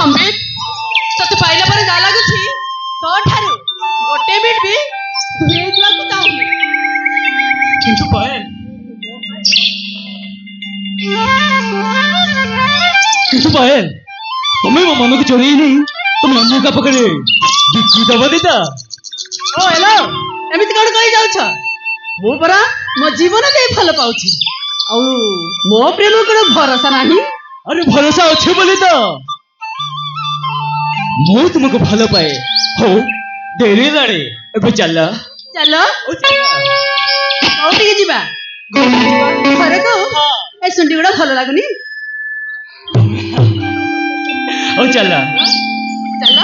ସମ୍ବିତ ତତେ ପାଇଲା ପରେ ଯାହା ଲାଗୁଛି ତୋ ଠାରୁ ଗୋଟେ ମିନିଟ ବି ଦୂରେଇ ଯିବାକୁ ଚାହୁଁନି। କିନ୍ତୁ ପାଏଲ ତମେ ମୋ ମନକୁ ଚୋରେଇ ନେଇ ତମେ ଅନ୍ୟ କାହା ପାଖରେ ବିକି ଦବ ଦିଦା। ଓ ହେଲୋ, ଏମିତି କଣ କହି ଯାଉଛ? ମୁଁ ପରା ମୋ ଜୀବନ ଦେଇ ଭଲ ପାଉଛି, ଆଉ ମୋ ପ୍ରେମ କଣ ଭରସା ନାହିଁ? ଆରେ ଭରସା ଅଛି ବୋଲି ତ ମୁଁ ତୁମକୁ ଭଲ ପାଏ। ହଉ ଡେରି ହେଲାଣି, ଏବେ ଚାଲ ଚାଲ। କୋଉଠିକି ଯିବା? ଘରକୁ? ଏ ଶୁଣ୍ଢି ଗୁଡା ଭଲ ଲାଗୁନି। ହଉ ଚାଲ ଚାଲ।